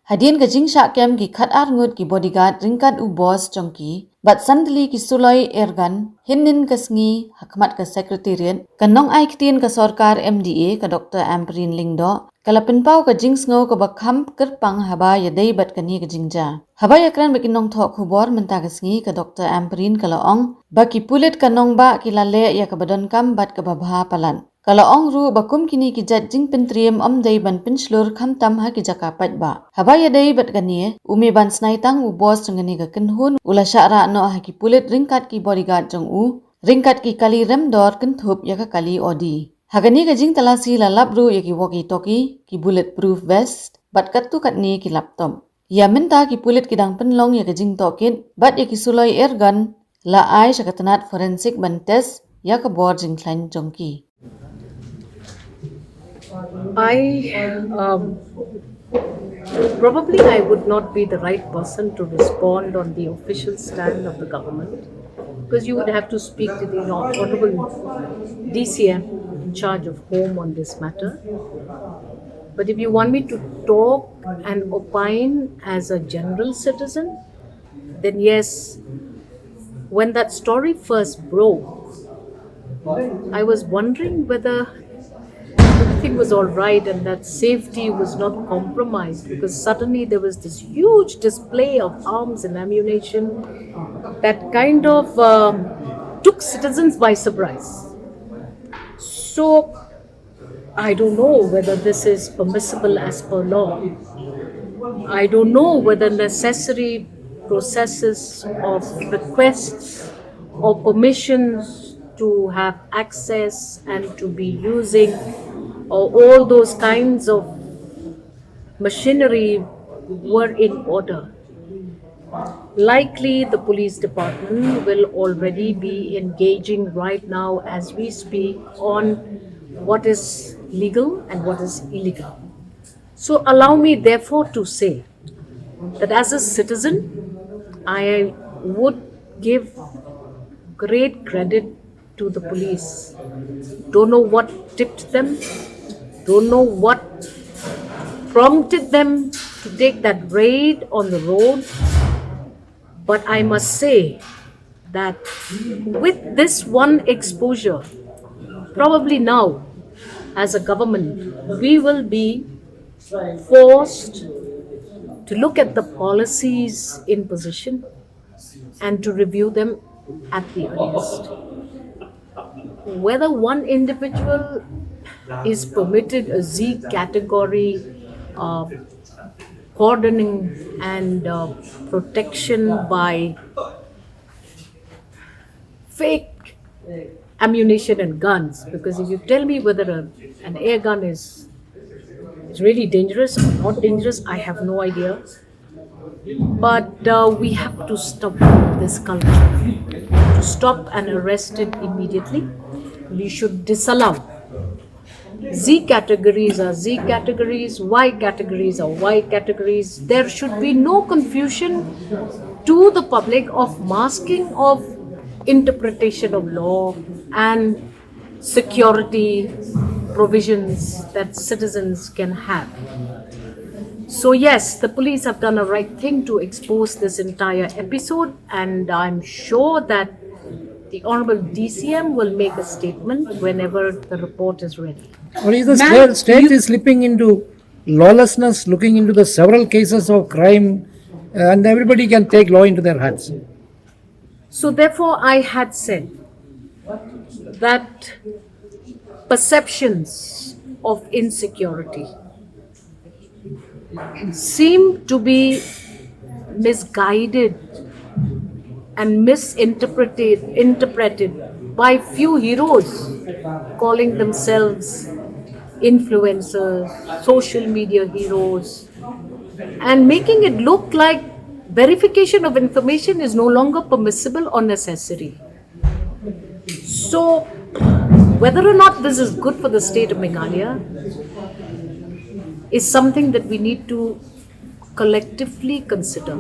Hadien ka jing sha kem ki khat ar ngut ki bodyguard ringkat u boss chongki, but sandali ki suloi ergan, hinnin ka sngi hakmat ka secretariat, ka nong ai kitien ka sorkar MDA ka Dr. Ampareen lingdo, kalapin pau ka jing sngo ka bakham kerpang haba ya dei bat kani ka jingja. Haba ya kran bakin nong thok khubor menta ka sngi ka Dr. Ampareen ka laong, baki pulit ka nong ba ki lale ya ka badon kam bat ka babha palan. Kalau ong ru bakum kini ki jat Jingpyni triem dei ban pinslur kham tam ha ki jakapat ba. Habaya dei bat gani umi ban snaitang u boss jengani ka kenhun ula syara no ha ki pulit ringkat ki bodyguard jong u ringkat ki kali rem dor kenthup ya ka kali odi. Hagani ka jing talasi lalap ru ya ki walkie talkie ki bulletproof vest bat katu katni ki laptop. Ya minta ki pulit kidang penlong ya ka jing tokit bat ya ki suloi airgun la ai syakatanat forensik ban test ya ka bor jing klain jongki. Probably I would not be the right person to respond on the official stand of the government, because you would have to speak to the Honorable DCM in charge of Home on this matter. But if you want me to talk and opine as a general citizen, then yes, when that story first broke, I was wondering whether everything was all right and that safety was not compromised, because suddenly there was this huge display of arms and ammunition that kind of took citizens by surprise. So I don't know whether this is permissible as per law. I don't know whether necessary processes of requests or permissions to have access and to be using or all those kinds of machinery were in order. Likely the police department will already be engaging right now as we speak on what is legal and what is illegal. So allow me therefore to say that as a citizen, I would give great credit to the police. Don't know what tipped them, don't know what prompted them to take that raid on the road, but I must say that with this one exposure, probably now as a government, we will be forced to look at the policies in position and to review them at the earliest. Whether one individual is permitted a Z category cordoning and protection by fake ammunition and guns, because if you tell me whether an air gun is really dangerous or not dangerous, I have no idea. But we have to stop this culture. To stop and arrest it immediately. We should disallow. Z categories are Z categories, Y categories are Y categories. There should be no confusion to the public of masking of interpretation of law and security provisions that citizens can have. So yes, the police have done a right thing to expose this entire episode, and I'm sure that the Honorable DCM will make a statement whenever the report is ready. Or is the state is slipping into lawlessness, looking into the several cases of crime, and everybody can take law into their hands? So therefore, I had said that perceptions of insecurity seem to be misguided and misinterpreted by few heroes calling themselves influencers, social media heroes, and making it look like verification of information is no longer permissible or necessary. So, whether or not this is good for the state of Meghalaya is something that we need to collectively consider.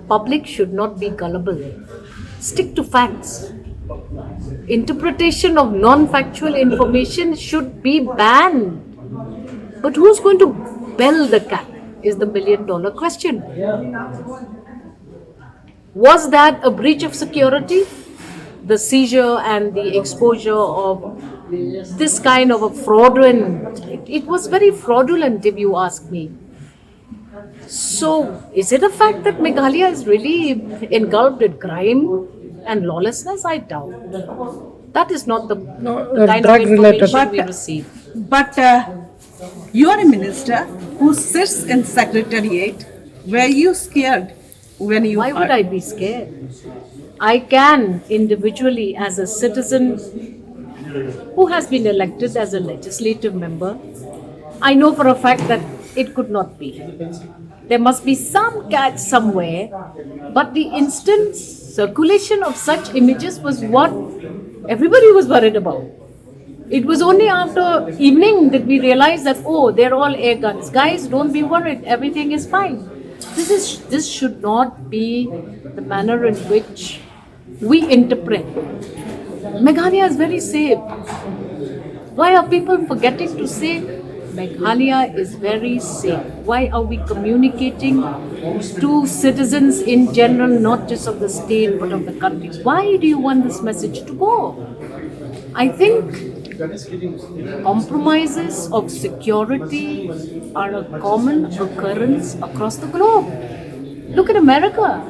Public should not be gullible. Stick to facts. Interpretation of non-factual information should be banned. But who's going to bell the cat? is the $1 million question. Was that a breach of security? The seizure and the exposure of this kind of a fraudulent, it was very fraudulent if you ask me. So, is it a fact that Meghalaya is really engulfed in crime and lawlessness? I doubt. That is not the kind of drug-related. information we receive. But you are a minister who sits in secretariat. Were you scared when you Why would I be scared? I can individually, as a citizen who has been elected as a legislative member, I know for a fact that it could not be. There must be some catch somewhere, but the instant circulation of such images was what everybody was worried about. It was only after evening that we realized that, oh, they're all air guns. Guys, don't be worried, everything is fine. This should not be the manner in which we interpret. Meghalaya is very safe. Why are people forgetting to say Meghalaya is very safe? Why are we communicating to citizens in general, not just of the state but of the country? Why do you want this message to go? I think compromises of security are a common occurrence across the globe. Look at America.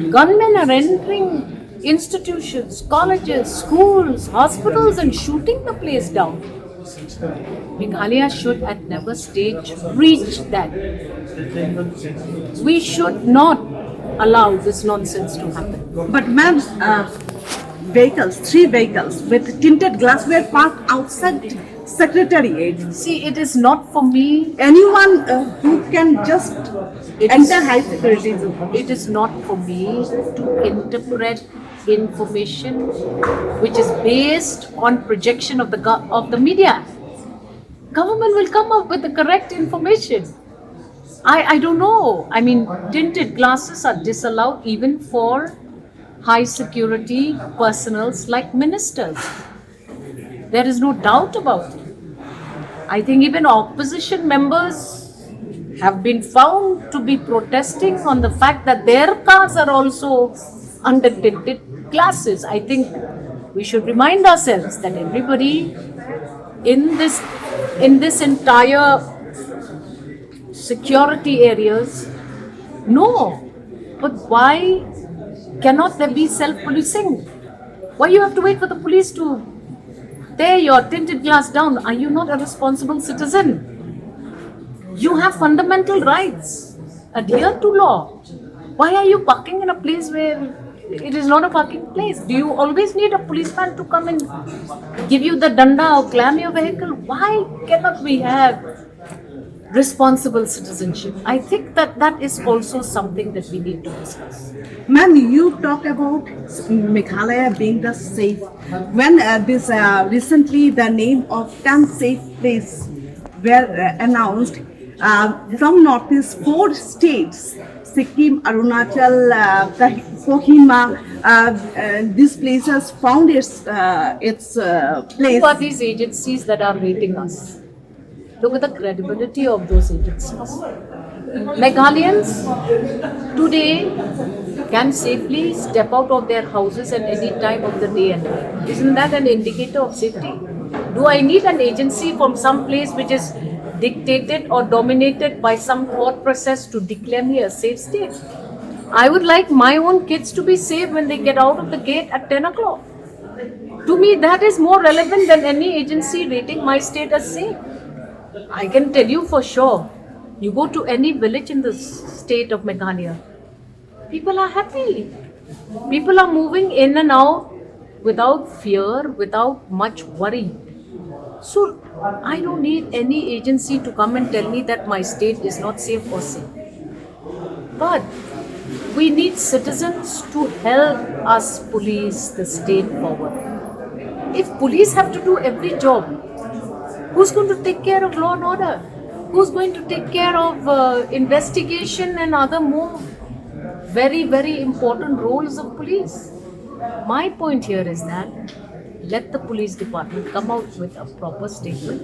Gunmen are entering institutions, colleges, schools, hospitals and shooting the place down. Meghalaya should at never stage reach that. We should not allow this nonsense to happen. But ma'am, three vehicles with tinted glass were parked outside secretariat. See, it is not for me. Anyone who can just enter high security zone. It is not for me to interpret information which is based on projection of the media. Government will come up with the correct information. I don't know. I mean, tinted glasses are disallowed even for high security personals like ministers. There is no doubt about it. I think even opposition members have been found to be protesting on the fact that their cars are also under tinted glasses. I think we should remind ourselves that everybody in this entire security areas know. But why cannot there be self-policing? Why you have to wait for the police to tear your tinted glass down? Are you not a responsible citizen? You have fundamental rights. Adhere to law. Why are you parking in a place where it is not a parking place? Do you always need a policeman to come and give you the danda or clam your vehicle? Why cannot we have responsible citizenship? I think that is also something that we need to discuss. Ma'am, you talked about Meghalaya being the safe. When recently the name of 10 safe places were announced from Northeast 4 states, Sikkim, Arunachal, Kohima, these places found its place. Who are these agencies that are rating us? Look at the credibility of those agencies. Meghalayans today can safely step out of their houses at any time of the day and night. Isn't that an indicator of safety? Do I need an agency from some place which is dictated or dominated by some thought process to declare me a safe state? I would like my own kids to be safe when they get out of the gate at 10 o'clock. To me, that is more relevant than any agency rating my state as safe. I can tell you for sure, you go to any village in the state of Meghalaya, people are happy. People are moving in and out without fear, without much worry. So, I don't need any agency to come and tell me that my state is not safe or safe. But we need citizens to help us police the state forward. If police have to do every job, who's going to take care of law and order? Who's going to take care of investigation and other more very, very important roles of police? My point here is that let the police department come out with a proper statement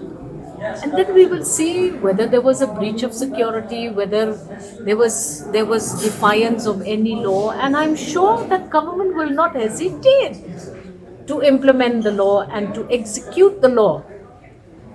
and then we will see whether there was a breach of security, whether there was defiance of any law, and I'm sure that government will not hesitate to implement the law and to execute the law